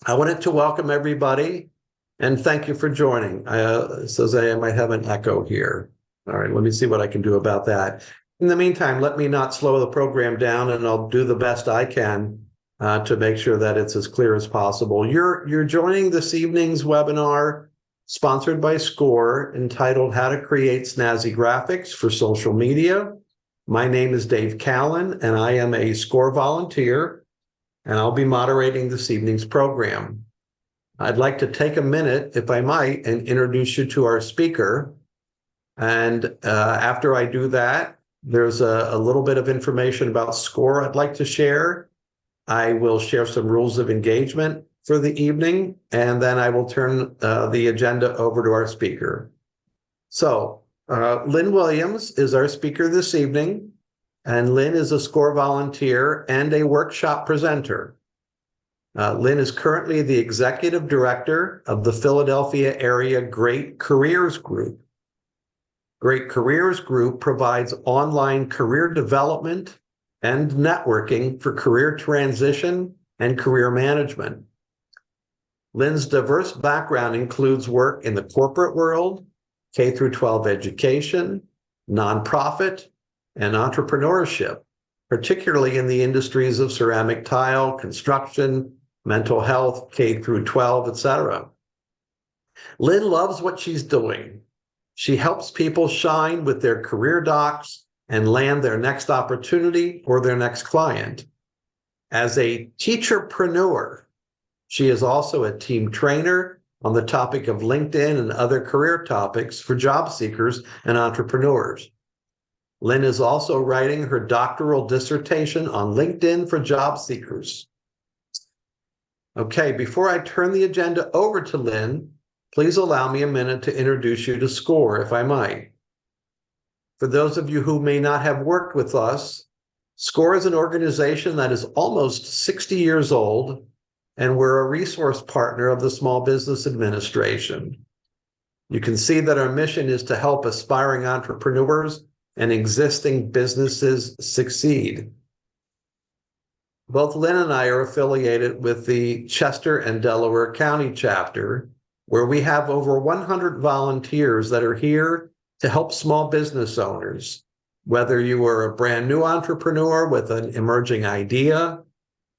I wanted to welcome everybody and thank you for joining. Says I might have an echo here. All right, let me see what I can do about that. In the meantime, let me not slow the program down, and I'll do the best I can to make sure that it's as clear as possible. You're joining this evening's webinar sponsored by SCORE, entitled How to Create Snazzy Graphics for Social Media. My name is Dave Callan, and I am a SCORE volunteer, and I'll be moderating this evening's program. I'd like to take a minute, if I might, and introduce you to our speaker. And after I do that, there's a little bit of information about SCORE I'd like to share. I will share some rules of engagement for the evening, and then I will turn the agenda over to our speaker. So Lynn Williams is our speaker this evening, and Lynn is a SCORE volunteer and a workshop presenter. Lynn is currently the executive director of the Philadelphia area Great Careers Group. Great Careers Group provides online career development and networking for career transition and career management. Lynn's diverse background includes work in the corporate world, K through 12 education, nonprofit, and entrepreneurship, particularly in the industries of ceramic tile, construction, mental health, K through 12, etc. Lynn loves what she's doing. She helps people shine with their career docs and land their next opportunity or their next client. As a teacherpreneur, she is also a team trainer on the topic of LinkedIn and other career topics for job seekers and entrepreneurs. Lynn is also writing her doctoral dissertation on LinkedIn for job seekers. Okay, before I turn the agenda over to Lynn, please allow me a minute to introduce you to SCORE, if I might. For those of you who may not have worked with us, SCORE is an organization that is almost 60 years old, and we're a resource partner of the Small Business Administration. You can see that our mission is to help aspiring entrepreneurs and existing businesses succeed. Both Lynn and I are affiliated with the Chester and Delaware County chapter, where we have over 100 volunteers that are here to help small business owners, whether you are a brand new entrepreneur with an emerging idea,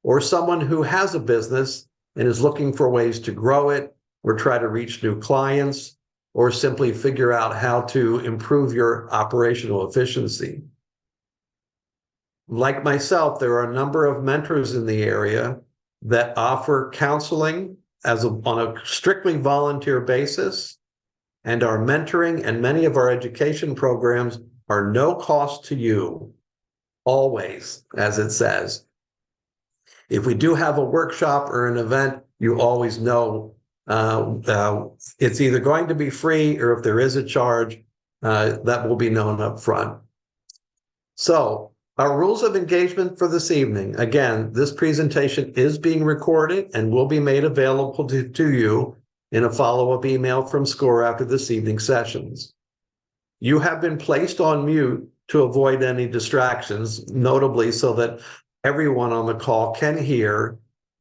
or someone who has a business and is looking for ways to grow it, or try to reach new clients, or simply figure out how to improve your operational efficiency. Like myself, there are a number of mentors in the area that offer counseling on a strictly volunteer basis, and our mentoring and many of our education programs are no cost to you, always, as it says. If we do have a workshop or an event, you always know it's either going to be free, or if there is a charge, that will be known up front. So, our rules of engagement for this evening. Again, this presentation is being recorded and will be made available to you in a follow-up email from SCORE after this evening's sessions. You have been placed on mute to avoid any distractions, notably so that everyone on the call can hear.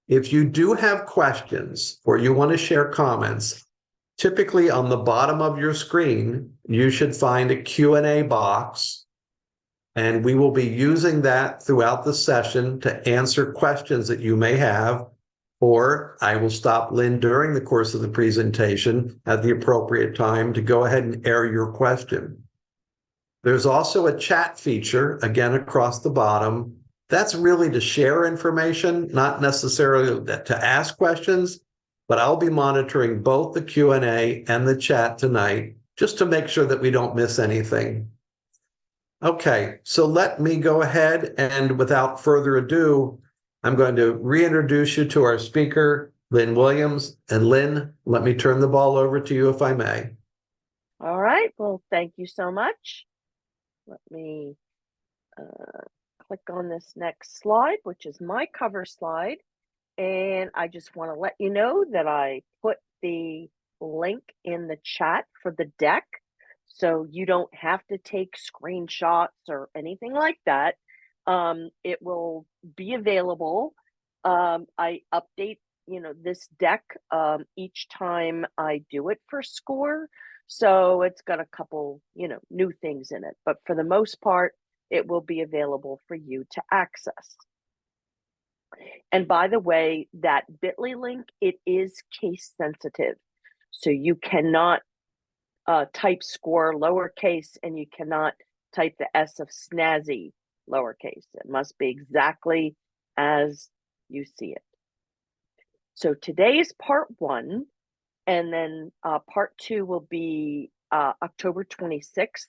If you do have questions or you want to share comments, typically on the bottom of your screen, you should find a Q&A box, and we will be using that throughout the session to answer questions that you may have, or I will stop Lynn during the course of the presentation at the appropriate time to go ahead and air your question. There's also a chat feature, again, across the bottom. That's really to share information, not necessarily to ask questions, but I'll be monitoring both the Q&A and the chat tonight just to make sure that we don't miss anything. Okay, so let me go ahead, and without further ado, I'm going to reintroduce you to our speaker, Lynn Williams. And Lynn, let me turn the ball over to you if I may. All right, well, thank you so much. Let me click on this next slide, which is my cover slide. And I just want to let you know that I put the link in the chat for the deck, so you don't have to take screenshots or anything like that. It will be available. I update this deck each time I do it for SCORE. So it's got a couple, new things in it. But for the most part, it will be available for you to access. And by the way, that bit.ly link, it is case sensitive. So you cannot type SCORE lowercase, and you cannot type the S of Snazzy lowercase. It must be exactly as you see it. So today is part 1, and then part 2 will be October 26th,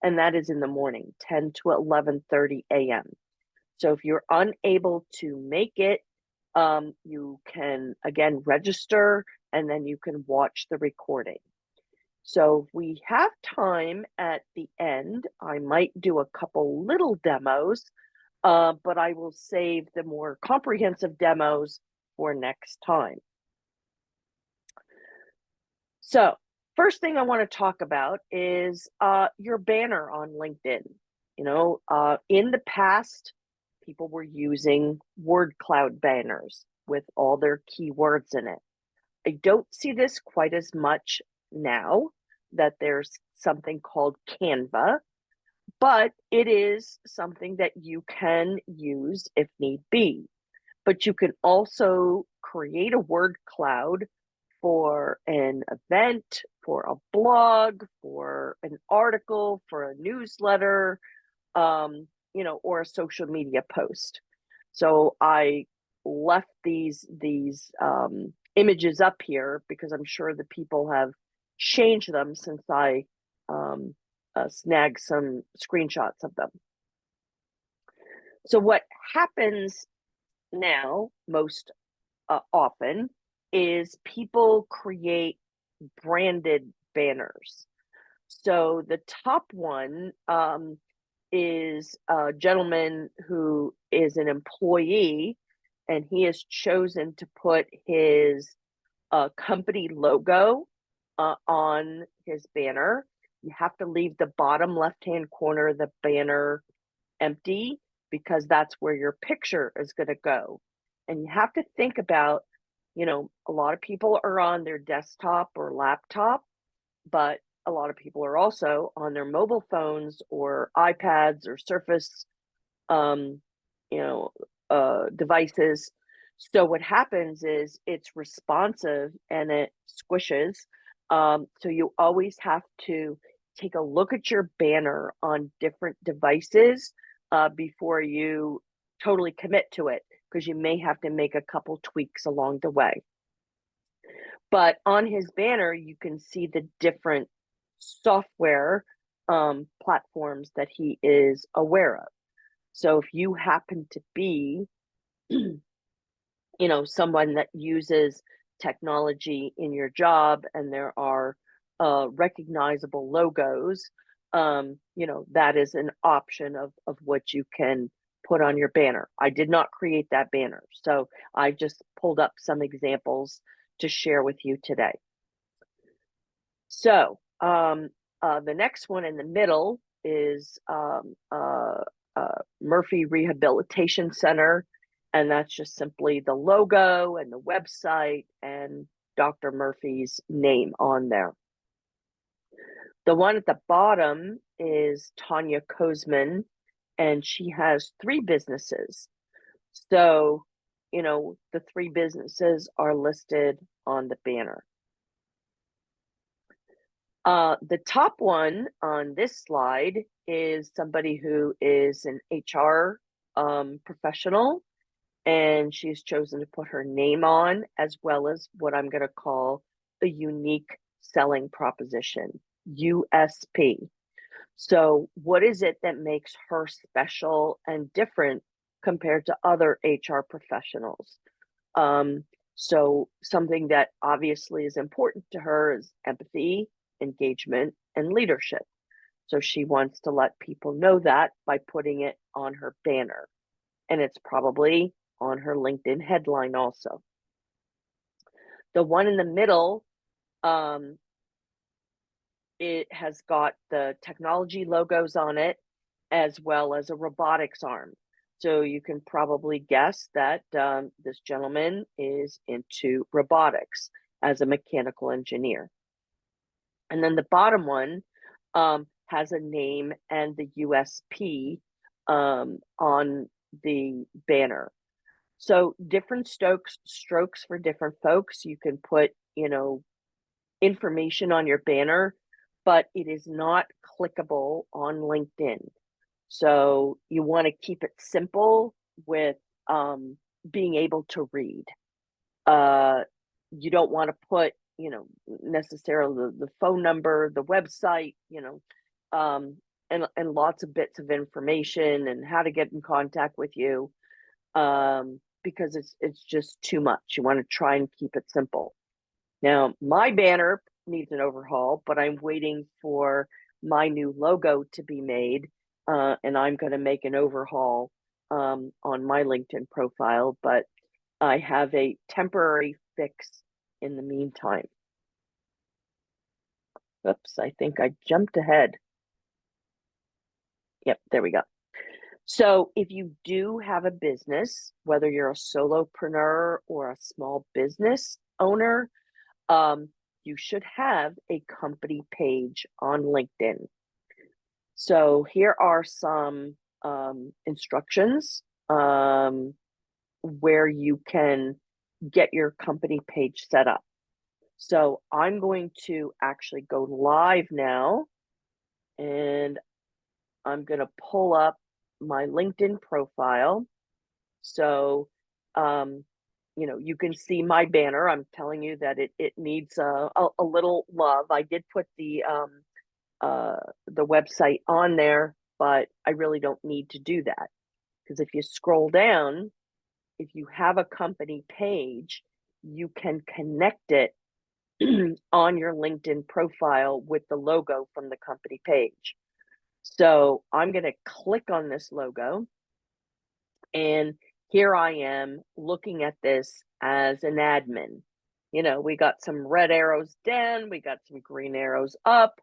and that is in the morning, 10 to 11:30 a.m. So if you're unable to make it, you can again register, and then you can watch the recording. So if we have time at the end, I might do a couple little demos, but I will save the more comprehensive demos for next time. So first thing I want to talk about is your banner on LinkedIn. In the past, people were using word cloud banners with all their keywords in it. I don't see this quite as much now that there's something called Canva, but it is something that you can use if need be. But you can also create a word cloud for an event, for a blog, for an article, for a newsletter, or a social media post. So I left these images up here because I'm sure the people have changed them since I snagged some screenshots of them. So what happens now most often is people create branded banners. So the top one is a gentleman who is an employee, and he has chosen to put his company logo on his banner. You have to leave the bottom left-hand corner of the banner empty because that's where your picture is going to go. And you have to think about, a lot of people are on their desktop or laptop, but a lot of people are also on their mobile phones or iPads or Surface, devices. So what happens is it's responsive and it squishes. So you always have to take a look at your banner on different devices before you totally commit to it, because you may have to make a couple tweaks along the way. But on his banner, you can see the different software platforms that he is aware of. So if you happen to be, someone that uses technology in your job and there are recognizable logos, that is an option of what you can put on your banner. I did not create that banner, so I just pulled up some examples to share with you today. So the next one in the middle is Murphy Rehabilitation Center, and that's just simply the logo and the website and Dr. Murphy's name on there. The one at the bottom is Tanya Kozman, and she has 3 businesses. So, the 3 businesses are listed on the banner. The top one on this slide is somebody who is an HR professional, and she's chosen to put her name on, as well as what I'm going to call a unique selling proposition, USP. So what is it that makes her special and different compared to other HR professionals? So something that obviously is important to her is empathy, engagement, and leadership. So she wants to let people know that by putting it on her banner. And it's probably on her LinkedIn headline also. The one in the middle, it has got the technology logos on it, as well as a robotics arm. So you can probably guess that this gentleman is into robotics as a mechanical engineer. And then the bottom one has a name and the USP on the banner. So different strokes for different folks. You can put, information on your banner, but it is not clickable on LinkedIn. So you want to keep it simple with being able to read. You don't want to put, necessarily the phone number, the website, and lots of bits of information and how to get in contact with you, because it's just too much. You want to try and keep it simple. Now, my banner needs an overhaul, but I'm waiting for my new logo to be made, and I'm going to make an overhaul on my LinkedIn profile, but I have a temporary fix in the meantime. Oops, I think I jumped ahead. Yep, there we go. So if you do have a business, whether you're a solopreneur or a small business owner, you should have a company page on LinkedIn. So here are some instructions where you can get your company page set up. So I'm going to actually go live now, and I'm going to pull up my LinkedIn profile. So, you can see my banner. I'm telling you that it needs a little love. I did put the website on there, but I really don't need to do that, because if you scroll down, if you have a company page, you can connect it on your LinkedIn profile with the logo from the company page. So I'm going to click on this logo, and here I am looking at this as an admin. We got some red arrows down, we got some green arrows up.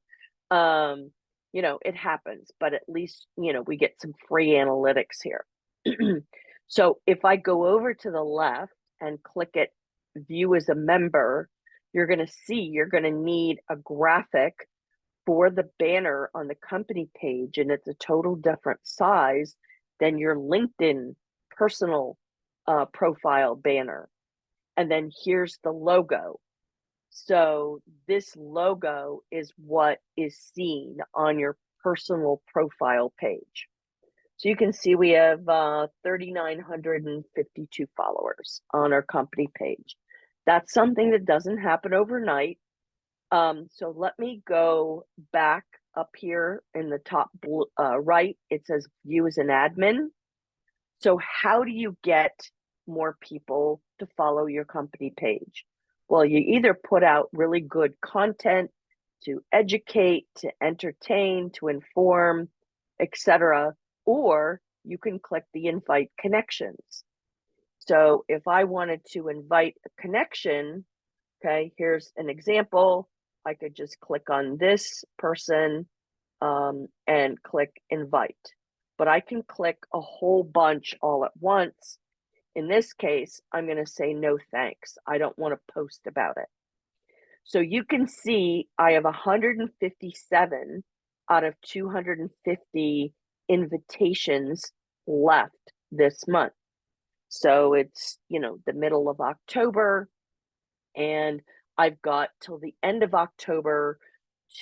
It happens, but at least, we get some free analytics here. So if I go over to the left and click it, view as a member, you're going to need a graphic for the banner on the company page, and it's a total different size than your LinkedIn personal profile banner. And then here's the logo. So this logo is what is seen on your personal profile page. So you can see we have 3,952 followers on our company page. That's something that doesn't happen overnight. So let me go back up here in the top right. It says view as an admin. So how do you get more people to follow your company page? Well, you either put out really good content to educate, to entertain, to inform, etc., or you can click the invite connections. So if I wanted to invite a connection, okay, here's an example. I could just click on this person and click invite. But I can click a whole bunch all at once. In this case, I'm going to say no thanks. I don't want to post about it. So you can see I have 157 out of 250 invitations left this month. So it's, the middle of October, and I've got till the end of October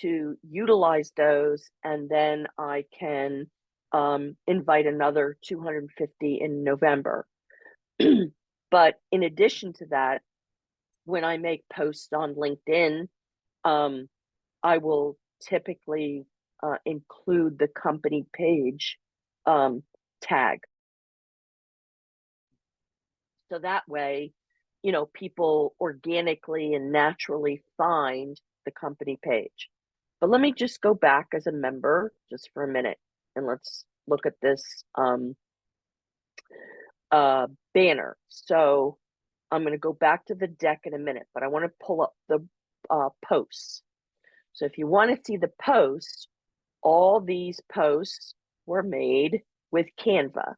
to utilize those, and then I can invite another 250 in November. But in addition to that, when I make posts on LinkedIn, I will typically include the company page tag. So that way, people organically and naturally find the company page. But let me just go back as a member just for a minute, and let's look at this banner. So I'm going to go back to the deck in a minute, but I want to pull up the posts. So if you want to see the posts, all these posts were made with Canva.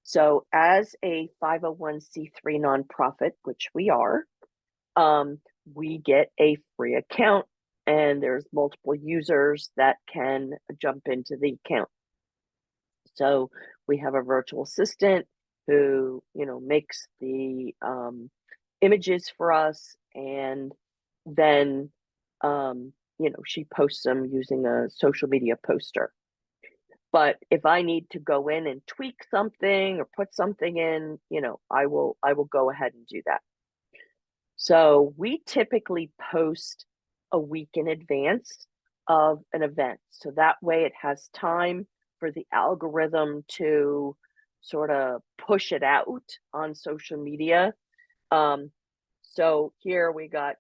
So as a 501c3 nonprofit, which we are, we get a free account, and there's multiple users that can jump into the account. So we have a virtual assistant who, makes the images for us, and then, she posts them using a social media poster. But if I need to go in and tweak something or put something in, I will go ahead and do that. So we typically post a week in advance of an event. So that way it has time for the algorithm to sort of push it out on social media. Um, so here we got,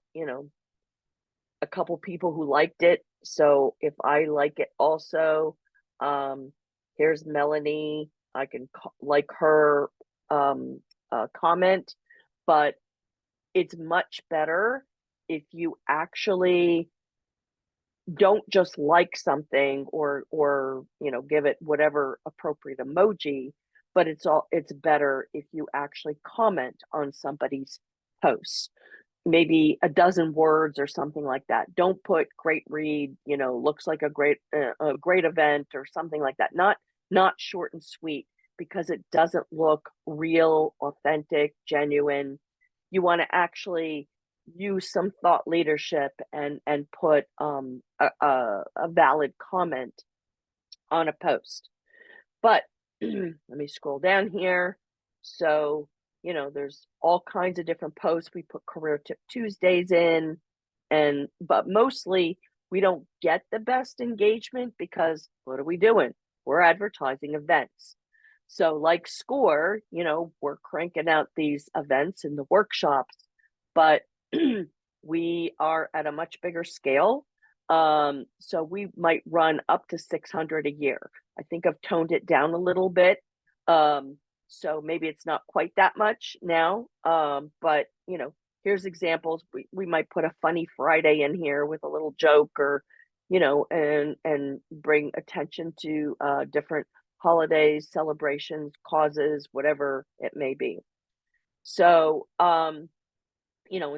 a couple people who liked it. So if I like it also, um, here's Melanie. I can like her comment, but it's much better if you actually don't just like something or give it whatever appropriate emoji, but it's better if you actually comment on somebody's post, maybe a dozen words or something like that. Don't put great read, looks like a great event or something like that. Not short and sweet, because it doesn't look real, authentic, genuine. You want to actually use some thought leadership and put a valid comment on a post. But let me scroll down here. So, there's all kinds of different posts. We put Career Tip Tuesdays in, but mostly we don't get the best engagement because what are we doing? We're advertising events. So, like SCORE, we're cranking out these events and the workshops, but we are at a much bigger scale. So we might run up to 600 a year. I think I've toned it down a little bit. So maybe it's not quite that much now. But here's examples. We might put a funny Friday in here with a little joke, or, and bring attention to different holidays, celebrations, causes, whatever it may be. So, and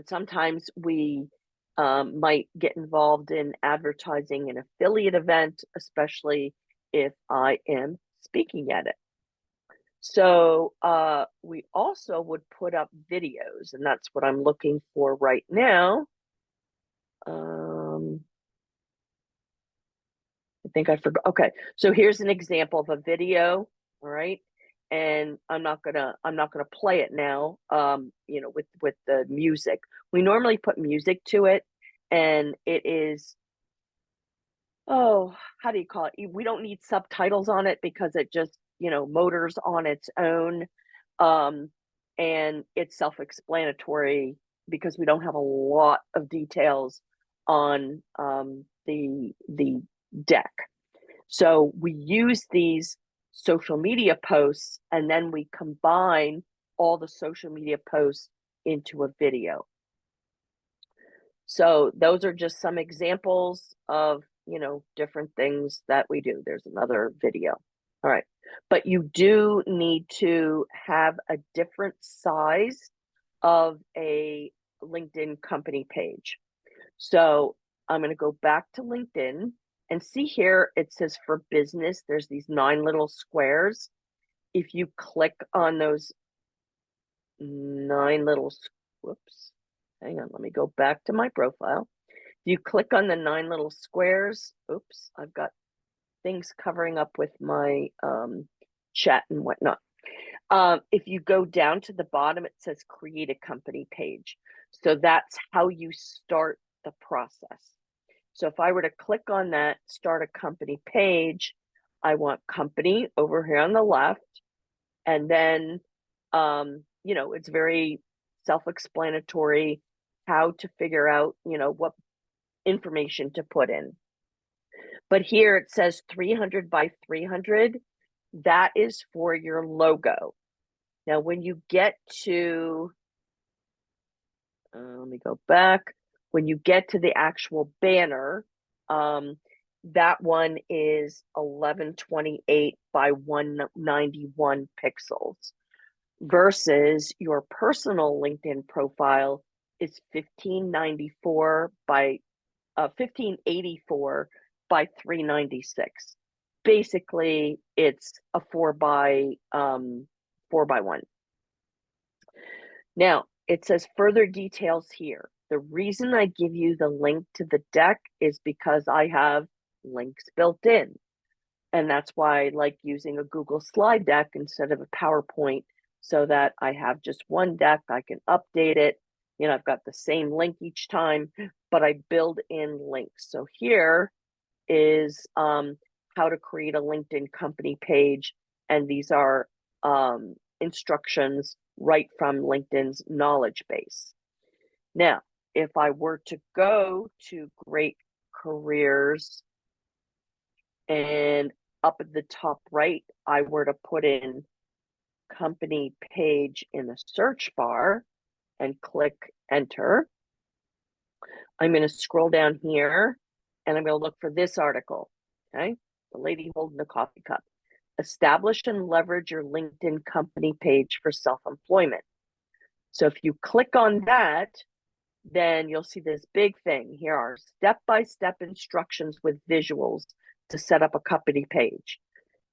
sometimes we might get involved in advertising an affiliate event, especially if I am speaking at it. So we also would put up videos, and that's what I'm looking for right now. I think I forgot. Okay, so here's an example of a video. All right, and I'm not gonna play it now. With the music, we normally put music to it, and it is, oh, how do you call it? We don't need subtitles on it because it just, motors on its own. Um, and it's self-explanatory because we don't have a lot of details on the deck. So we use these social media posts, and then we combine all the social media posts into a video. So those are just some examples of, different things that we do. There's another video. All right. But you do need to have a different size of a LinkedIn company page. So I'm going to go back to LinkedIn and see here, it says for business, there's these 9 little squares. If you click on those 9 little, whoops, hang on, let me go back to my profile. You click on the 9 little squares. Oops, I've got things covering up with my chat and whatnot. If you go down to the bottom, it says create a company page. So that's how you start the process. So if I were to click on that, start a company page, I want company over here on the left. And then, it's very self-explanatory how to figure out, what information to put in. But here it says 300 by 300. That is for your logo. Now, when you get to, let me go back. When you get to the actual banner, That one is 1128 by 191 pixels versus your personal LinkedIn profile is 1584 by 396. Basically, it's a 4 by 1. Now, it says further details here. The reason I give you the link to the deck is because I have links built in. And that's why I like using a Google slide deck instead of a PowerPoint, so that I have just one deck, I can update it. I've got the same link each time, but I build in links. So here is how to create a LinkedIn company page. And these are instructions right from LinkedIn's knowledge base. Now, if I were to go to Great Careers and up at the top right, I were to put in company page in the search bar and click enter, I'm going to scroll down here and I'm going to look for this article. Okay. The lady holding the coffee cup. Establish and leverage your LinkedIn company page for self-employment. So if you click on that, then you'll see this big thing. Here are step-by-step instructions with visuals to set up a company page.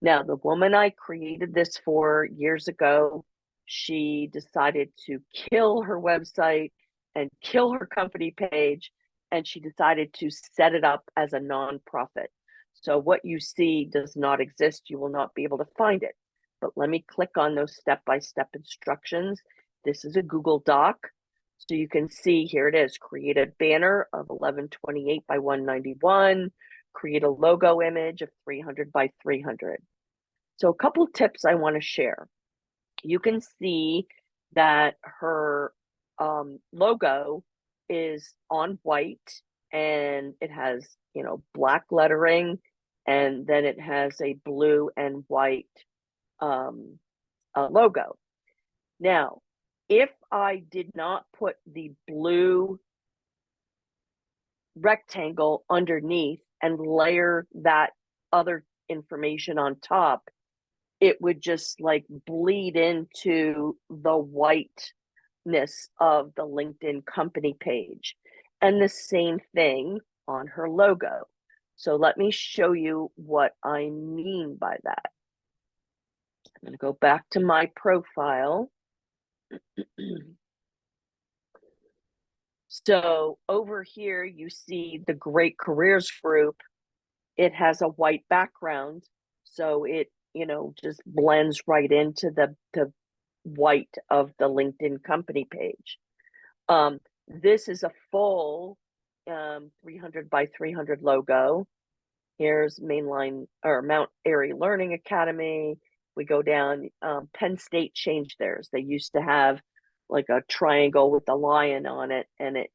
Now, the woman I created this for years ago, she decided to kill her website and kill her company page, and she decided to set it up as a nonprofit. So what you see does not exist. You will not be able to find it. But let me click on those step-by-step instructions. This is a Google Doc. So you can see here it is. Create a banner of 1128 by 191. Create a logo image of 300 by 300. So a couple of tips I want to share. You can see that her logo is on white and it has, black lettering, and then it has a blue and white logo. Now, if I did not put the blue rectangle underneath and layer that other information on top, it would just like bleed into the whiteness of the LinkedIn company page. And the same thing on her logo. So let me show you what I mean by that. I'm going to go back to my profile. So over here, you see the Great Careers group. It has a white background, so it, just blends right into the white of the LinkedIn company page. This is a full 300 by 300 logo. Here's mainline or Mount Airy Learning Academy. We go down, Penn State changed theirs. They used to have like a triangle with a lion on it, and it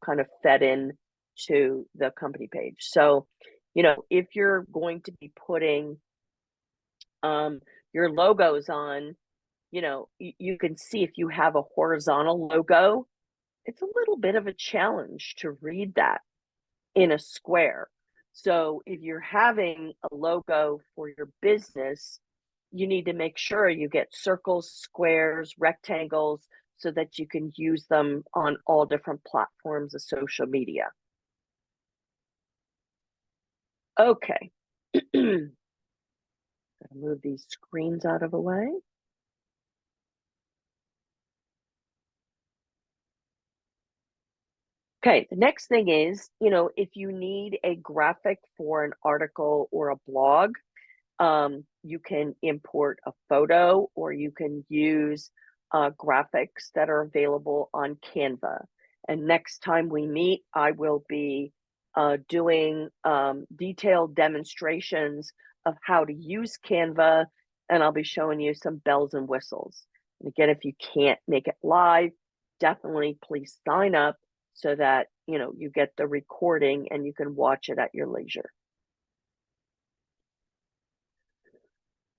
kind of fed in to the company page. So, if you're going to be putting your logos on, you can see if you have a horizontal logo, it's a little bit of a challenge to read that in a square. So if you're having a logo for your business, you need to make sure you get circles, squares, rectangles, so that you can use them on all different platforms of social media. Okay. Gonna move these screens out of the way. Okay, the next thing is, if you need a graphic for an article or a blog, you can import a photo, or you can use graphics that are available on Canva. And next time we meet, I will be doing detailed demonstrations of how to use Canva, and I'll be showing you some bells and whistles. And again, if you can't make it live, definitely please sign up so that you get the recording and you can watch it at your leisure.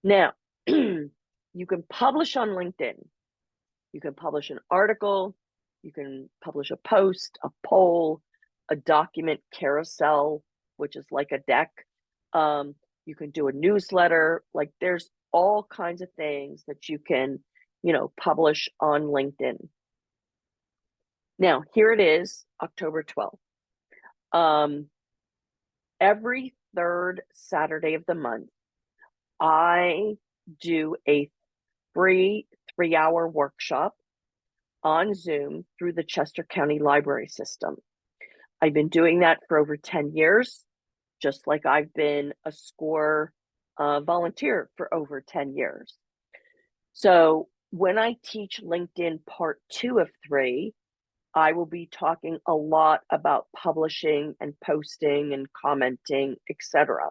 Now, you can publish on LinkedIn. You can publish an article, you can publish a post, a poll, a document carousel, which is like a deck. You can do a newsletter. Like there's all kinds of things that you can, publish on LinkedIn. Now, here it is, October 12th. Every third Saturday of the month, I do a free 3-hour workshop on Zoom through the Chester County Library System. I've been doing that for over 10 years, just like I've been a SCORE volunteer for over 10 years. So when I teach LinkedIn part 2 of 3, I will be talking a lot about publishing and posting and commenting, etc.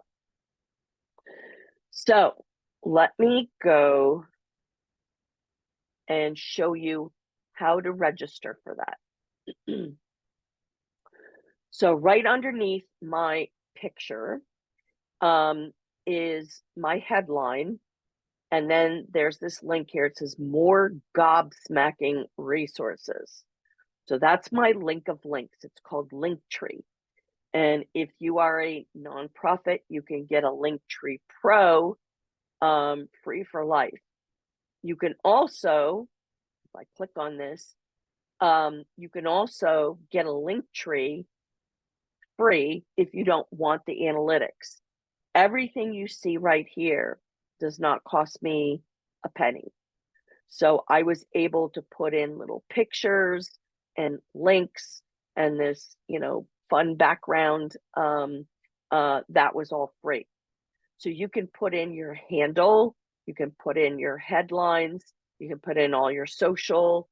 So let me go and show you how to register for that. So right underneath my picture is my headline. And then there's this link here. It says more gobsmacking resources. So that's my link of links. It's called Linktree. And if you are a nonprofit, you can get a Linktree Pro free for life. You can also, if I click on this, you can also get a Linktree free if you don't want the analytics. Everything you see right here does not cost me a penny. So I was able to put in little pictures and links and this, fun background. That was all free. So you can put in your handle, you can put in your headlines, you can put in all your social.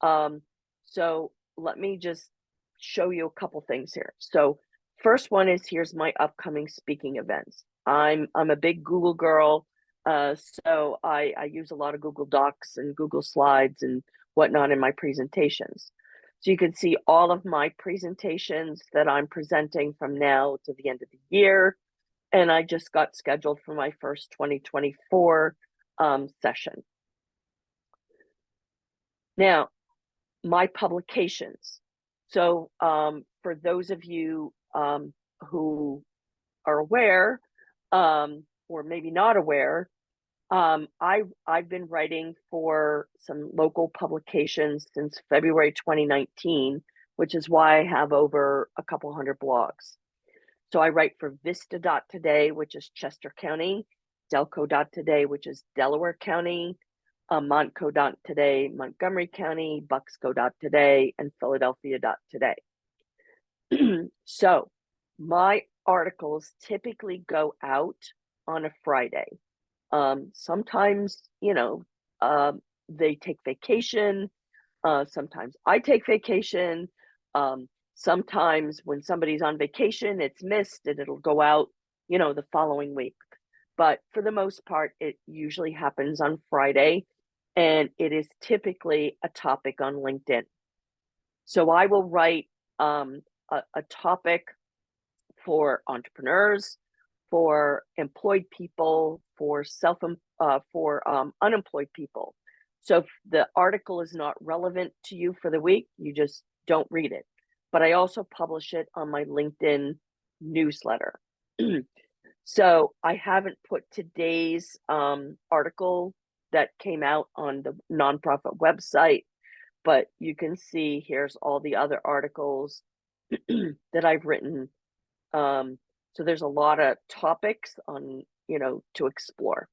So let me just show you a couple things here. So first one is, here's my upcoming speaking events. I'm a big Google girl. So I use a lot of Google Docs and Google Slides and whatnot in my presentations. So you can see all of my presentations that I'm presenting from now to the end of the year. And I just got scheduled for my first 2024 session. Now, my publications. So for those of you who are aware, or maybe not aware, I've been writing for some local publications since February 2019, which is why I have over a couple hundred blogs. So I write for Vista.today, which is Chester County, Delco.today, which is Delaware County, Montco.today, Montgomery County, Bucksco.today, and Philadelphia.today. So my articles typically go out on a Friday. Sometimes, they take vacation. Sometimes I take vacation. Sometimes when somebody's on vacation, it's missed and it'll go out, the following week. But for the most part, it usually happens on Friday, and it is typically a topic on LinkedIn. So I will write a topic for entrepreneurs, for employed people, for unemployed people. So if the article is not relevant to you for the week, you just don't read it. But I also publish it on my LinkedIn newsletter. So I haven't put today's article that came out on the nonprofit website, but you can see here's all the other articles that I've written. So there's a lot of topics on, to explore.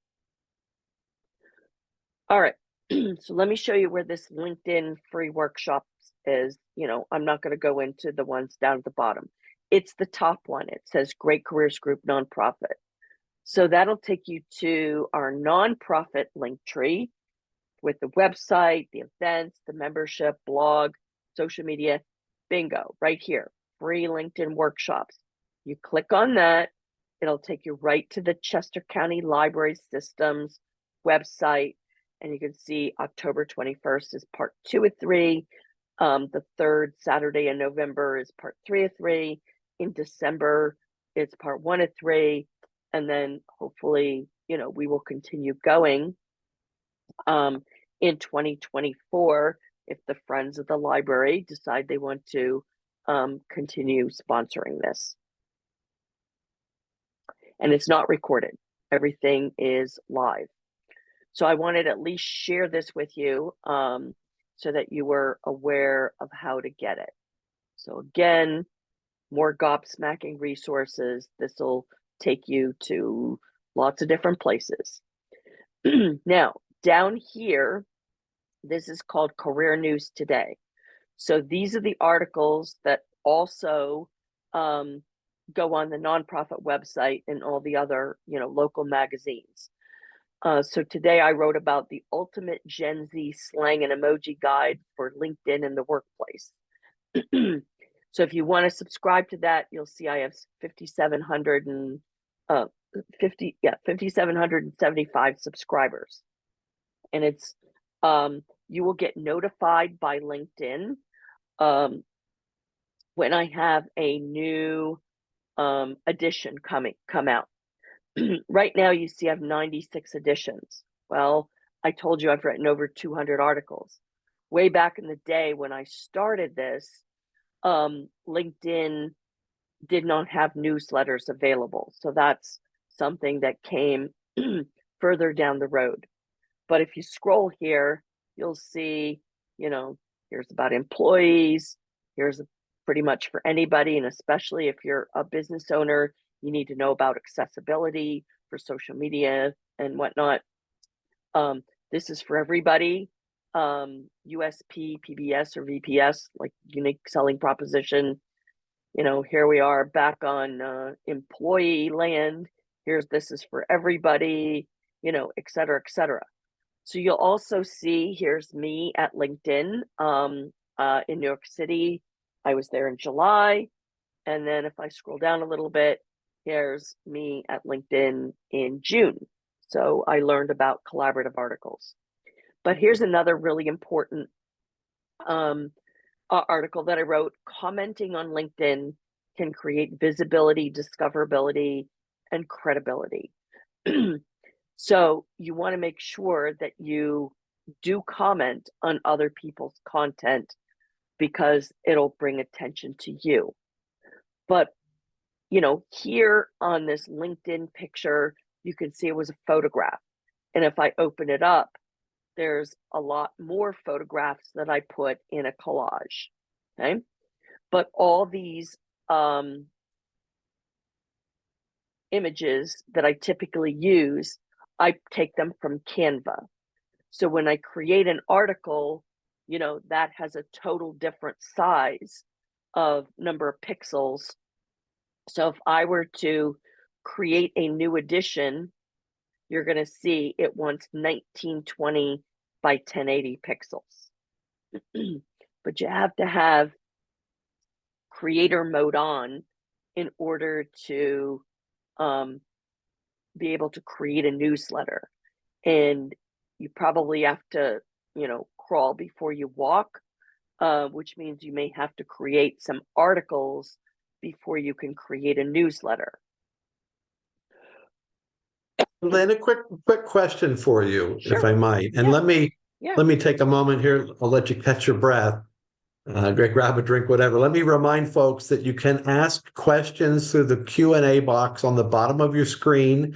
All right. So let me show you where this LinkedIn free workshops is. I'm not going to go into the ones down at the bottom. It's the top one. It says Great Careers Group Nonprofit. So that'll take you to our nonprofit link tree with the website, the events, the membership, blog, social media. Bingo, right here, free LinkedIn workshops. You click on that, it'll take you right to the Chester County Library Systems website. And you can see October 21st is part 2 of 3. The third Saturday in November is part 3 of 3. In December, it's part 1 of 3. And then hopefully, we will continue going in 2024 if the Friends of the Library decide they want to continue sponsoring this. and it's not recorded. Everything is live. So I wanted to at least share this with you so that you were aware of how to get it. So again, more gobsmacking resources. This will take you to lots of different places. Now, down here, this is called Career News Today. So these are the articles that also go on the nonprofit website and all the other, local magazines. So today I wrote about the ultimate Gen Z slang and emoji guide for LinkedIn in the workplace. So if you want to subscribe to that, you'll see I have 5,775 subscribers. And it's you will get notified by LinkedIn when I have a new edition come out. Right now you see I have 96 editions. Well, I told you I've written over 200 articles. Way back in the day when I started this, LinkedIn did not have newsletters available. So that's something that came further down the road. But if you scroll here, you'll see, here's about employees, here's pretty much for anybody. And especially if you're a business owner, you need to know about accessibility for social media and whatnot. This is for everybody. USP, PBS, or VPS, like unique selling proposition. Here we are back on employee land. This is for everybody, et cetera, et cetera. So you'll also see, here's me at LinkedIn in New York City. I was there in July. And then if I scroll down a little bit, here's me at LinkedIn in June. So I learned about collaborative articles. But here's another really important article that I wrote. Commenting on LinkedIn can create visibility, discoverability, and credibility. So you want to make sure that you do comment on other people's content because it'll bring attention to you. But, here on this LinkedIn picture, you can see it was a photograph. And if I open it up, there's a lot more photographs that I put in a collage. Okay. But all these images that I typically use, I take them from Canva. So when I create an article, that has a total different size of number of pixels. So if I were to create a new edition, you're going to see it wants 1920 by 1080 pixels. But you have to have creator mode on in order to be able to create a newsletter. And you probably have to, crawl before you walk, which means you may have to create some articles before you can create a newsletter. Lynn, a quick question for you, Sure. if I might. And Yeah. let me take a moment here. I'll let you catch your breath. Grab a drink, whatever. Let me remind folks that you can ask questions through the Q&A box on the bottom of your screen.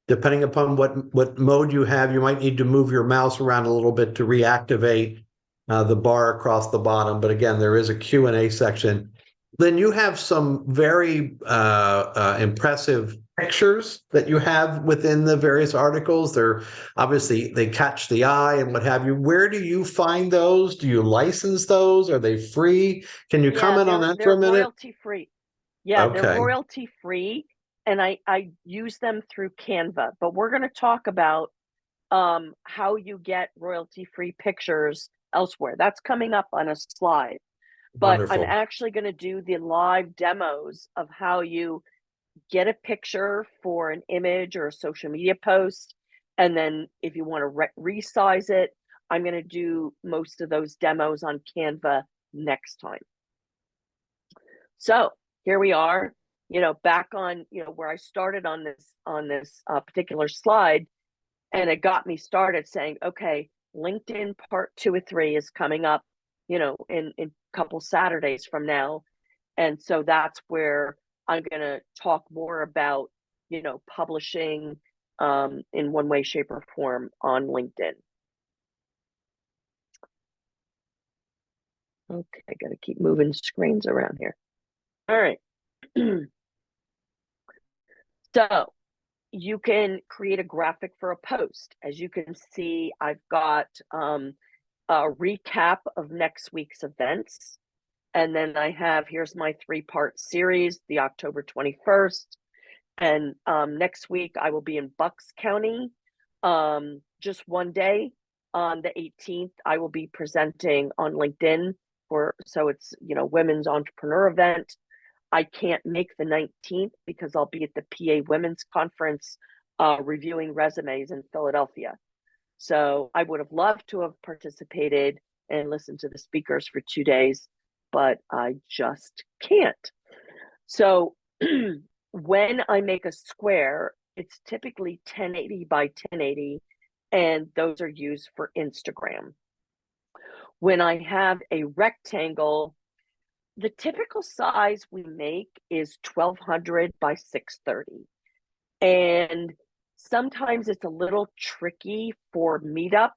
Depending upon what mode you have, you might need to move your mouse around a little bit to reactivate the bar across the bottom. But again, there is a Q&A section. Then you have some very impressive pictures that you have within the various articles. They're obviously, they catch the eye and what have you. Where do you find those? Do you license those? Are they free? Can you comment on that for a minute? They're royalty free. Yeah, Okay. they're royalty free. And I use them through Canva. But we're going to talk about how you get royalty free pictures elsewhere. That's coming up on a slide. But Wonderful. I'm actually going to do the live demos of how you get a picture for an image or a social media post. And then if you want to resize it, I'm going to do most of those demos on Canva next time. So here we are, back on, where I started on this particular slide. And it got me started saying, okay, LinkedIn part 2 or 3 is coming up, in a couple Saturdays from now. And so that's where I'm going to talk more about publishing in one way, shape, or form on LinkedIn. Okay, I gotta keep moving screens around here. All right. So you can create a graphic for a post. As you can see, I've got a recap of next week's events. And then I have, here's my 3-part series, the October 21st. And next week I will be in Bucks County, just one day. On the 18th, I will be presenting on LinkedIn so it's, women's entrepreneur event. I can't make the 19th because I'll be at the PA Women's Conference reviewing resumes in Philadelphia. So I would have loved to have participated and listened to the speakers for 2 days, but I just can't. So when I make a square, it's typically 1080 by 1080, and those are used for Instagram. When I have a rectangle, the typical size we make is 1200 by 630. And sometimes it's a little tricky for Meetup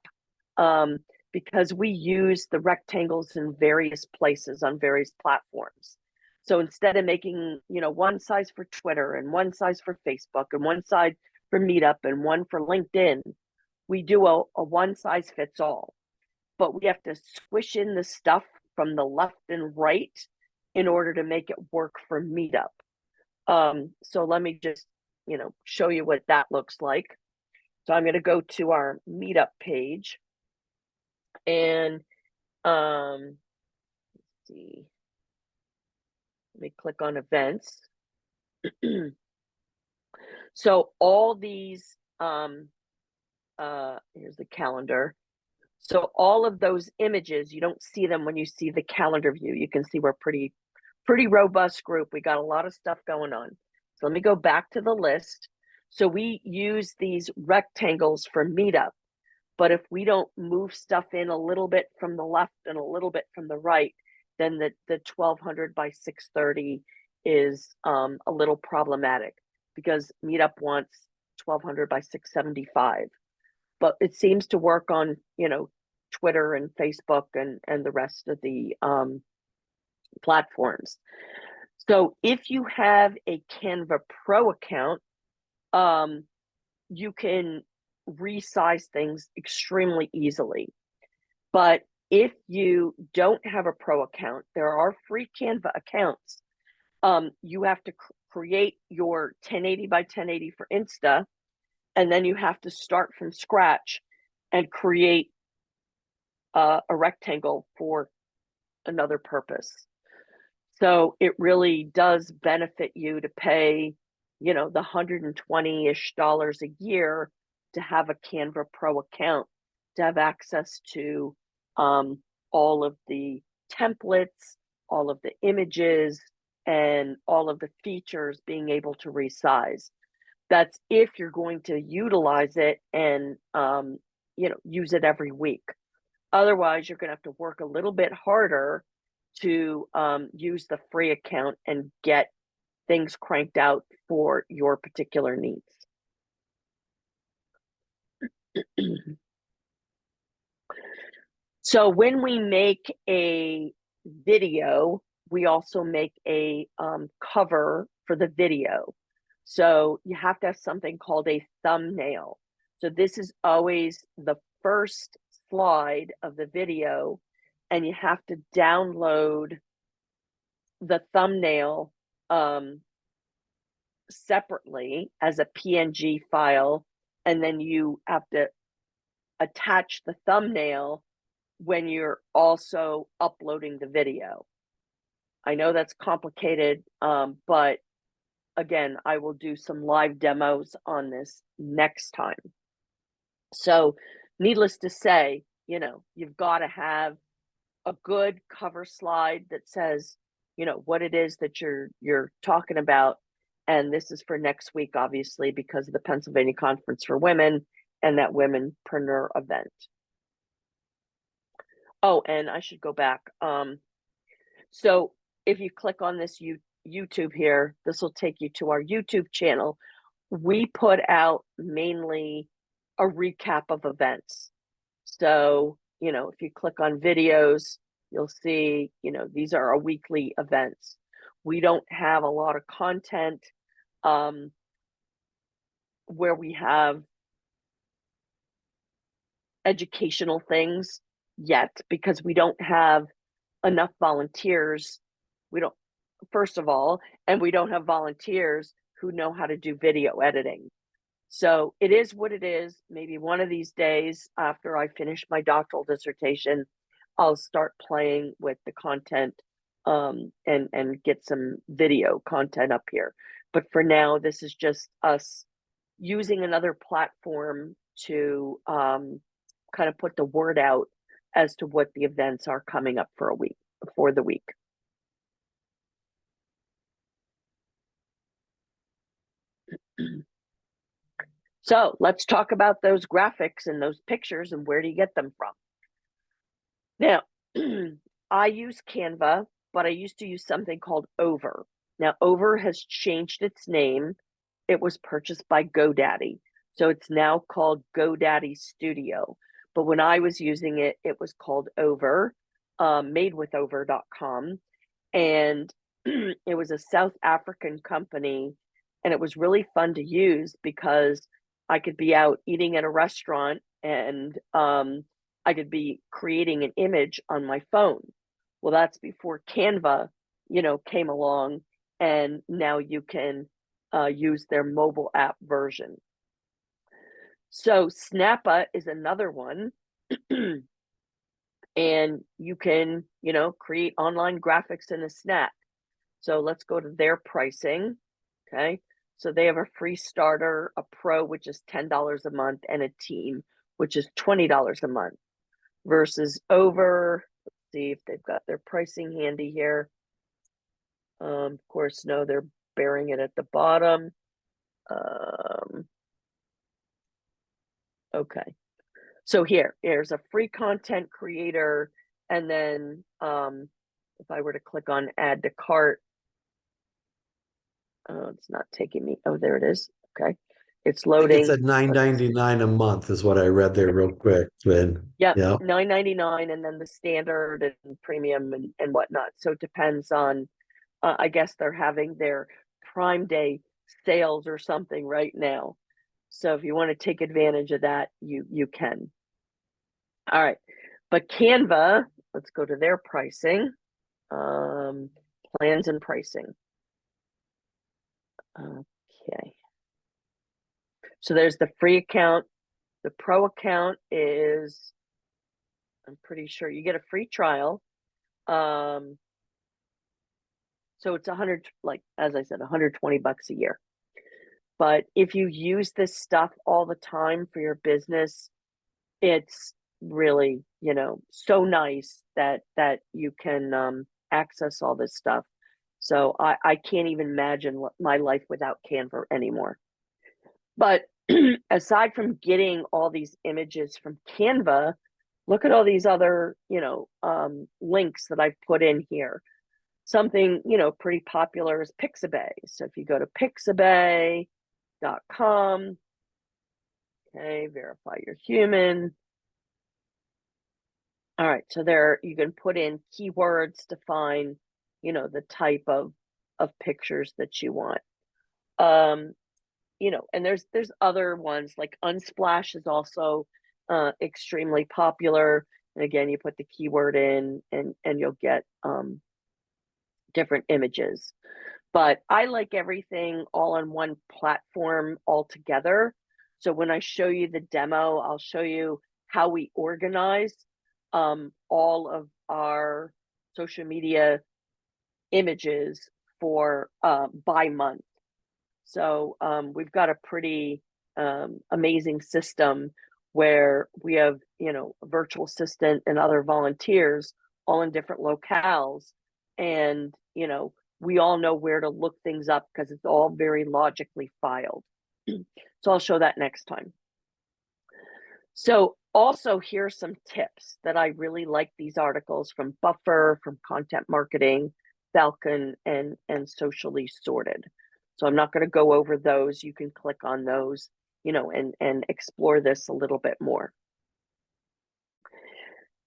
because we use the rectangles in various places on various platforms. So instead of making, one size for Twitter and one size for Facebook and one size for Meetup and one for LinkedIn, we do a one size fits all. But we have to squish in the stuff from the left and right in order to make it work for Meetup. So let me just, show you what that looks like. So I'm going to go to our Meetup page and let's see. Let me click on events. So all these, here's the calendar. So all of those images, you don't see them when you see the calendar view. You can see we're pretty robust group. We got a lot of stuff going on. So let me go back to the list. So we use these rectangles for Meetup, but if we don't move stuff in a little bit from the left and a little bit from the right, then the 1200 by 630 is a little problematic because Meetup wants 1200 by 675. But it seems to work on, Twitter and Facebook and the rest of the platforms. So if you have a Canva Pro account, you can resize things extremely easily. But if you don't have a Pro account, there are free Canva accounts. You have to create your 1080 by 1080 for Insta, and then you have to start from scratch and create a rectangle for another purpose. So it really does benefit you to pay, the $120-ish a year to have a Canva Pro account, to have access to all of the templates, all of the images, and all of the features being able to resize. That's if you're going to utilize it and, use it every week. Otherwise, you're going to have to work a little bit harder to use the free account and get things cranked out for your particular needs. So when we make a video, we also make a cover for the video. So you have to have something called a thumbnail. So this is always the first slide of the video, and you have to download the thumbnail separately as a PNG file, and then you have to attach the thumbnail when you're also uploading the video. I know that's complicated, but again, I will do some live demos on this next time. So needless to say, you've got to have a good cover slide that says, what it is that you're talking about. And this is for next week, obviously, because of the Pennsylvania Conference for Women and that Womenpreneur event. Oh, and I should go back. So if you click on this YouTube here, this will take you to our YouTube channel we put out mainly a recap of events. So, if you click on videos, you'll see, these are our weekly events. We don't have a lot of content where we have educational things yet because we don't have enough volunteers. We don't, first of all, and we don't have volunteers who know how to do video editing. So it is what it is. Maybe one of these days after I finish my doctoral dissertation, I'll start playing with the content and get some video content up here. But for now, this is just us using another platform to kind of put the word out as to what the events are coming up for the week. So let's talk about those graphics and those pictures and where do you get them from? Now, I use Canva, but I used to use something called Over. Now, Over has changed its name. It was purchased by GoDaddy. So it's now called GoDaddy Studio. But when I was using it, it was called Over, madewithover.com. And it was a South African company. And it was really fun to use because I could be out eating at a restaurant and I could be creating an image on my phone. Well, that's before Canva, came along, and now you can use their mobile app version. So Snappa is another one. And you can, create online graphics in a snap. So let's go to their pricing. Okay. So they have a free starter, a pro, which is $10 a month, and a team, which is $20 a month, versus Over. Let's see if they've got their pricing handy here. Of course, no, they're bearing it at the bottom. Okay. So here's a free content creator. And then if I were to click on add to cart, it's not taking me. Oh, there it is. Okay. It's I think it's loading. at $9.99 a month is what I read there real quick. Lynn. Yep, Yeah. $9.99, and then the standard and premium and whatnot. So it depends on, I guess they're having their Prime Day sales or something right now. So if you want to take advantage of that, you can. All right. But Canva, let's go to their pricing, plans and pricing. Okay. So there's the free account. The pro account is, I'm pretty sure you get a free trial. So it's 100, like, as I said, 120 bucks a year. But if you use this stuff all the time for your business, it's really, so nice that you can access all this stuff. So I can't even imagine my life without Canva anymore. But aside from getting all these images from Canva, look at all these other, links that I've put in here. Something, pretty popular is Pixabay. So if you go to pixabay.com, okay, verify you're human. All right, so there you can put in keywords to find, the type of pictures that you want. And there's other ones like Unsplash is also extremely popular. And again, you put the keyword in and you'll get different images. But I like everything all on one platform all together. So when I show you the demo, I'll show you how we organize all of our social media images for by month. So we've got a pretty amazing system where we have, a virtual assistant and other volunteers all in different locales. And, we all know where to look things up because it's all very logically filed. So I'll show that next time. So also here's some tips that I really like these articles from Buffer, from Content Marketing, Falcon, and Socially Sorted. So I'm not going to go over those. You can click on those, and explore this a little bit more.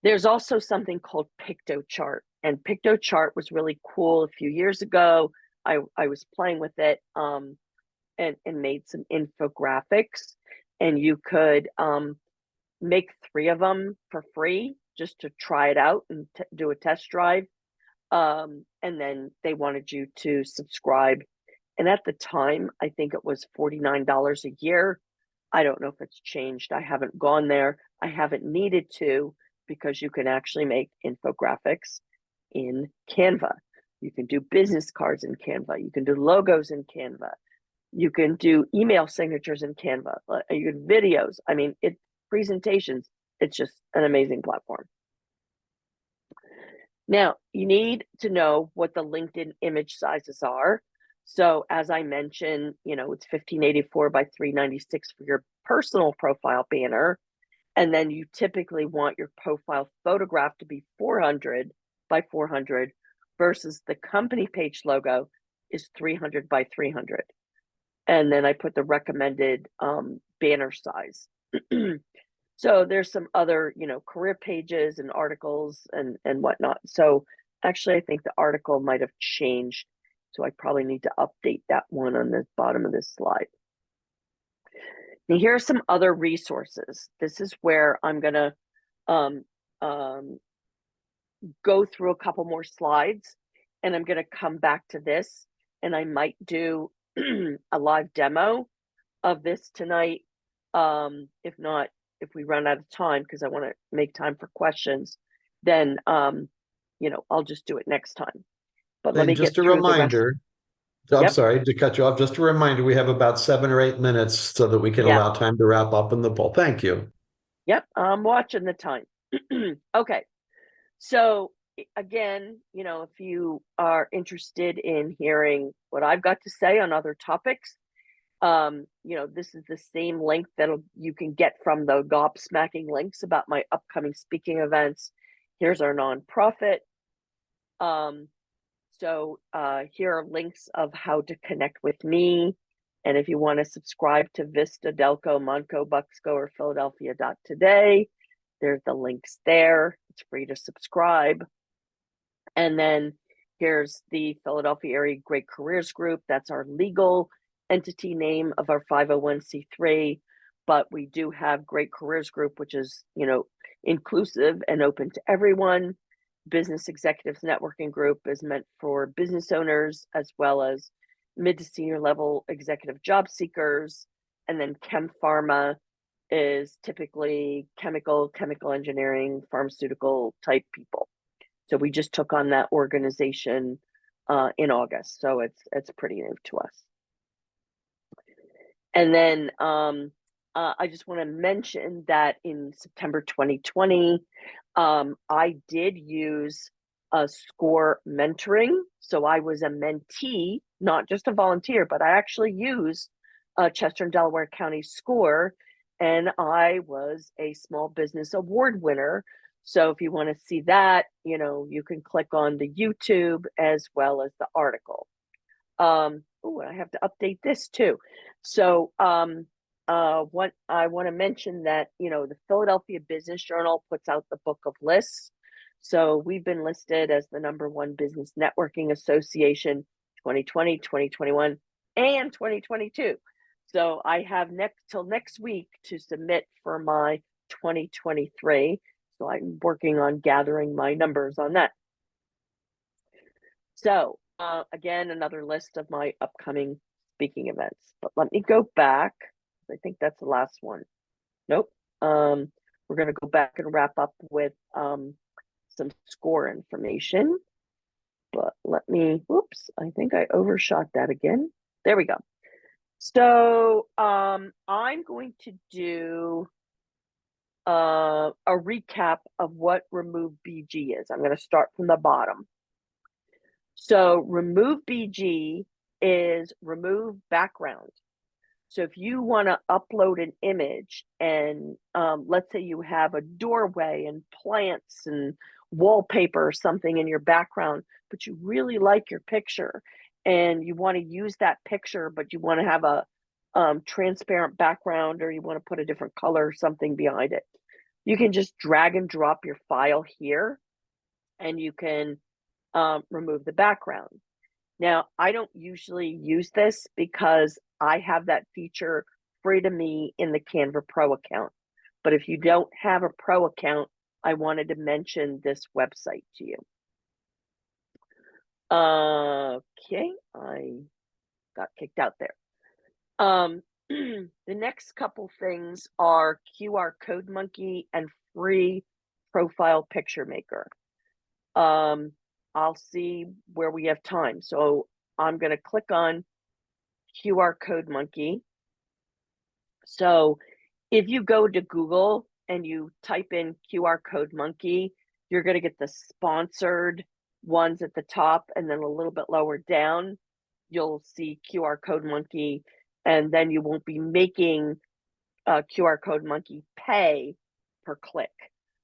There's also something called PictoChart, and PictoChart was really cool a few years ago. I was playing with it and made some infographics, and you could make 3 of them for free just to try it out and do a test drive. And then they wanted you to subscribe. And at the time, I think it was $49 a year. I don't know if it's changed. I haven't gone there. I haven't needed to, because you can actually make infographics in Canva. You can do business cards in Canva. You can do logos in Canva. You can do email signatures in Canva. You can videos. I mean, presentations. It's just an amazing platform. Now, you need to know what the LinkedIn image sizes are. So as I mentioned, it's 1584 by 396 for your personal profile banner. And then you typically want your profile photograph to be 400 by 400 versus the company page logo is 300 by 300. And then I put the recommended banner size. So there's some other, career pages and articles and whatnot. So actually, I think the article might have changed. So I probably need to update that one on the bottom of this slide. Now, here are some other resources. This is where I'm going to go through a couple more slides, and I'm going to come back to this, and I might do a live demo of this tonight. If not, if we run out of time, because I want to make time for questions, then I'll just do it next time. But let me just get a through the rest. reminder. I'm Yep. sorry to cut you off. Just a reminder, we have about 7 or 8 minutes so that we can Yeah. allow time to wrap up in the poll. Thank you. Yep, I'm watching the time. Okay. So again, if you are interested in hearing what I've got to say on other topics, this is the same link that you can get from the gobsmacking links about my upcoming speaking events. Here's our nonprofit. So here are links of how to connect with me. And if you want to subscribe to Vista, Delco, Monco, Bucksco, or Philadelphia.today, there's the links there. It's free to subscribe. And then here's the Philadelphia Area Great Careers Group. That's our legal entity name of our 501c3. But we do have Great Careers Group, which is, inclusive and open to everyone. Business Executives Networking Group is meant for business owners as well as mid to senior level executive job seekers. And then Chem Pharma is typically chemical engineering, pharmaceutical type people. So we just took on that organization in August. So it's pretty new to us. And then I just want to mention that in September 2020, I did use a SCORE mentoring. So I was a mentee, not just a volunteer, but I actually used Chester and Delaware County SCORE, and I was a small business award winner. So if you want to see that, you can click on the YouTube as well as the article. I have to update this too. So what I want to mention that, the Philadelphia Business Journal puts out the book of lists. So we've been listed as the #1 business networking association 2020, 2021, and 2022. So I have till next week to submit for my 2023. So I'm working on gathering my numbers on that. So again, another list of my upcoming speaking events. But let me go back. I think that's the last one. Nope. We're going to go back and wrap up with some SCORE information. But whoops, I think I overshot that again. There we go. So I'm going to do a recap of what Remove BG is. I'm going to start from the bottom. So Remove BG is remove background. So if you want to upload an image and let's say you have a doorway and plants and wallpaper or something in your background, but you really like your picture and you want to use that picture, but you want to have a transparent background, or you want to put a different color or something behind it, you can just drag and drop your file here, and you can remove the background. Now, I don't usually use this because I have that feature free to me in the Canva Pro account. But if you don't have a Pro account, I wanted to mention this website to you. Okay, I got kicked out there. The next couple things are QR Code Monkey and free profile picture maker. I'll see where we have time. So I'm going to click on QR Code Monkey. So if you go to Google and you type in QR Code Monkey, you're going to get the sponsored ones at the top, and then a little bit lower down, you'll see QR Code Monkey, and then you won't be making QR Code Monkey pay per click.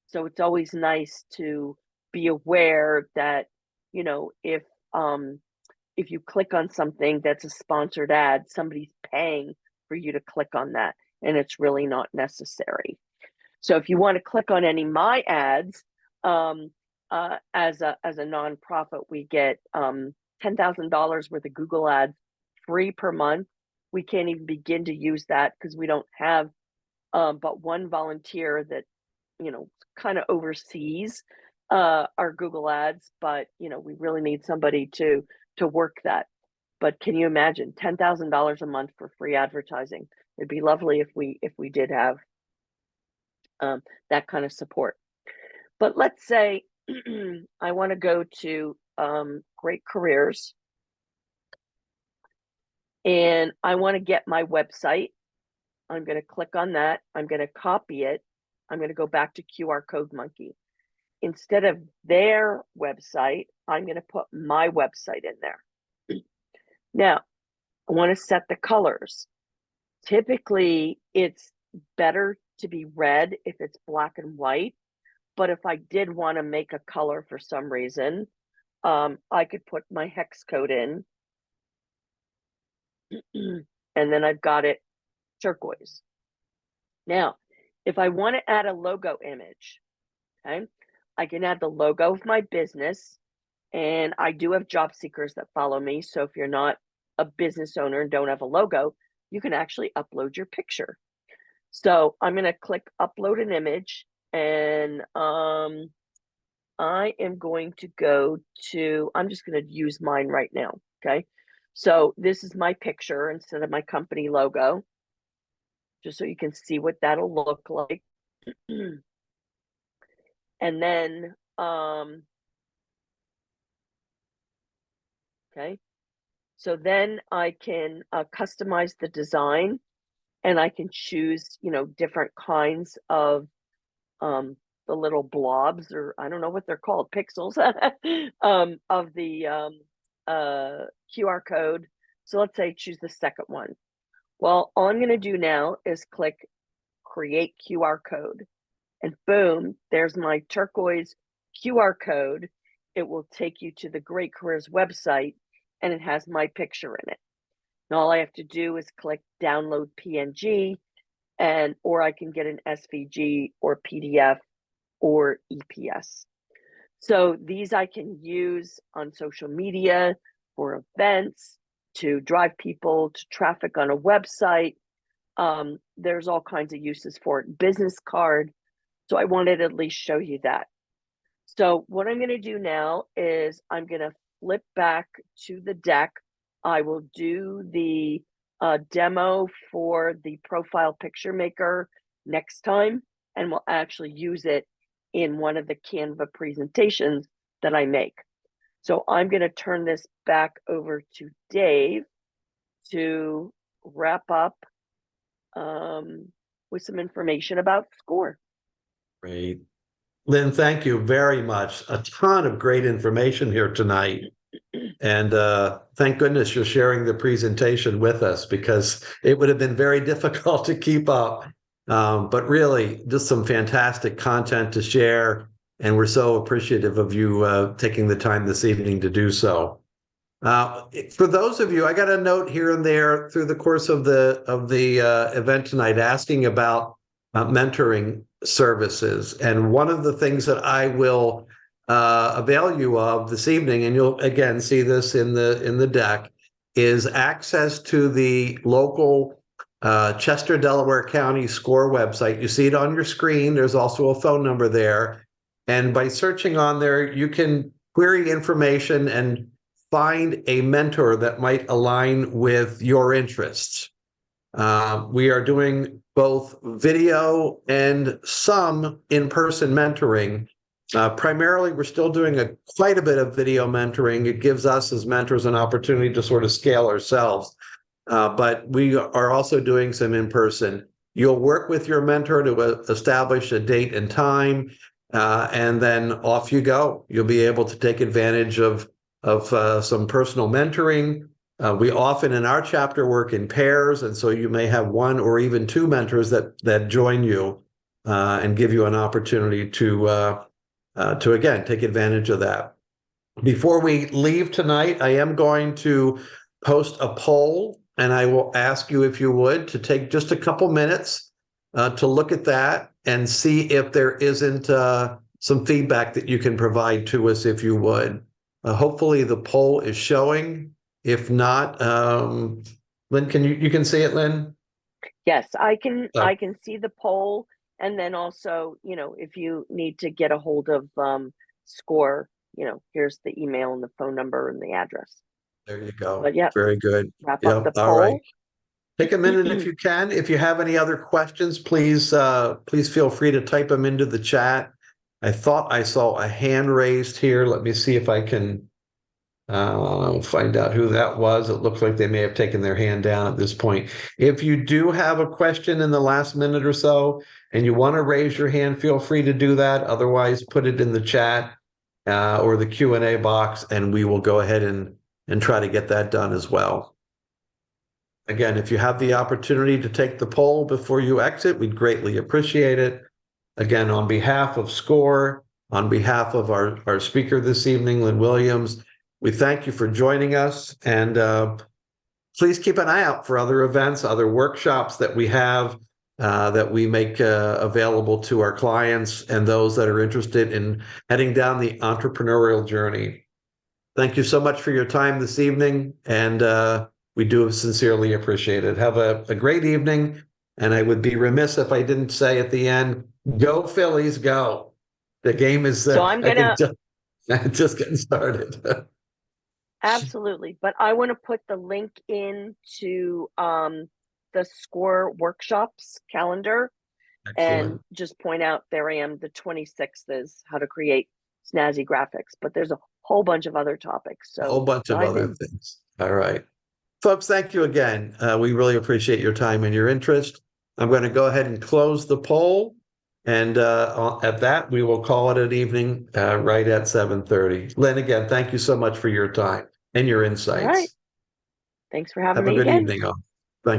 So it's always nice to be aware that, you know, if you click on something that's a sponsored ad, somebody's paying for you to click on that, and it's really not necessary. So if you want to click on any of my ads, as a nonprofit, we get $10,000 worth of Google ads free per month. We can't even begin to use that because we don't have but one volunteer that, you know, kind of oversees our Google ads, but you know, we really need somebody to work that. But can you imagine $10,000 a month for free advertising? It'd be lovely if we did have that kind of support. But let's say I want to go to Great Careers, and I want to get my website. I'm going to click on that. I'm going to copy it. I'm going to go back to QR Code Monkey. Instead of their website, I'm going to put my website in there. Now, I want to set the colors. Typically, it's better to be red if it's black and white. But if I did want to make a color for some reason, I could put my hex code in, and then I've got it turquoise. Now, if I want to add a logo image, okay, I can add the logo of my business, and I do have job seekers that follow me. So if you're not a business owner and don't have a logo, you can actually upload your picture. So I'm going to click upload an image, and I am going to go to, I'm just going to use mine right now. Okay. So this is my picture instead of my company logo, just so you can see what that'll look like. And then, okay. So then I can customize the design, and I can choose, you know, different kinds of the little blobs, or I don't know what they're called, pixels of the QR code. So let's say choose the second one. Well, all I'm going to do now is click create QR code, and boom, there's my turquoise QR code. It will take you to the Great Careers website, and it has my picture in it. And all I have to do is click download PNG, and or I can get an SVG or PDF or EPS. So these I can use on social media, for events, to drive people to traffic on a website. There's all kinds of uses for it. Business card. So I wanted to at least show you that. So what I'm going to do now is I'm going to flip back to the deck. I will do the demo for the profile picture maker next time, and we'll actually use it in one of the Canva presentations that I make. So I'm going to turn this back over to Dave to wrap up with some information about SCORE. Great. Lynn, thank you very much. A ton of great information here tonight. And thank goodness you're sharing the presentation with us, because it would have been very difficult to keep up. But really, just some fantastic content to share. And we're so appreciative of you taking the time this evening to do so. For those of you, I got a note here and there through the course of the event tonight asking about mentoring services, and one of the things that I will avail you of this evening, and you'll again see this in the deck, is access to the local Chester, Delaware County SCORE website. You see it on your screen. There's also a phone number there, and by searching on there, you can query information and find a mentor that might align with your interests. We are doing both video and some in-person mentoring. Primarily, we're still doing quite a bit of video mentoring. It gives us as mentors an opportunity to sort of scale ourselves. But we are also doing some in-person. You'll work with your mentor to establish a date and time, and then off you go. You'll be able to take advantage of some personal mentoring. We often in our chapter work in pairs, and so you may have one or even two mentors that join you and give you an opportunity to again take advantage of that. Before we leave tonight, I am going to post a poll, and I will ask you if you would to take just a couple minutes to look at that and see if there isn't some feedback that you can provide to us if you would. Hopefully the poll is showing. If not, Lynn, you can see it, Lynn? Yes, I can see the poll, and then also, if you need to get a hold of SCORE, here's the email and the phone number and the address. There you go. But yeah, Very good. wrap up Yep. the All right. poll. Take a minute if you can. If you have any other questions, please feel free to type them into the chat. I thought I saw a hand raised here. Let me see if I can find out who that was. It looks like they may have taken their hand down at this point. If you do have a question in the last minute or so and you want to raise your hand, feel free to do that. Otherwise, put it in the chat or the Q&A box, and we will go ahead and try to get that done as well. Again, if you have the opportunity to take the poll before you exit, we'd greatly appreciate it. Again, on behalf of SCORE, on behalf of our speaker this evening, Lynn Williams, we thank you for joining us, and please keep an eye out for other events, other workshops that we have that we make available to our clients and those that are interested in heading down the entrepreneurial journey. Thank you so much for your time this evening, and we do sincerely appreciate it. Have a great evening, and I would be remiss if I didn't say at the end, go Phillies, go. The game is So I'm gonna just getting started. absolutely, but I want to put the link into the SCORE workshops calendar. Excellent. And just point out there I am, the 26th is how to create snazzy graphics, but there's a whole bunch of other topics. A So whole bunch of dive other in. things. All right. Folks, thank you again. We really appreciate your time and your interest. I'm going to go ahead and close the poll. And at that, we will call it an evening right at 7:30. Lynn, again, thank you so much for your time and your All right. insights. Thanks for having Have a me good again. evening, all.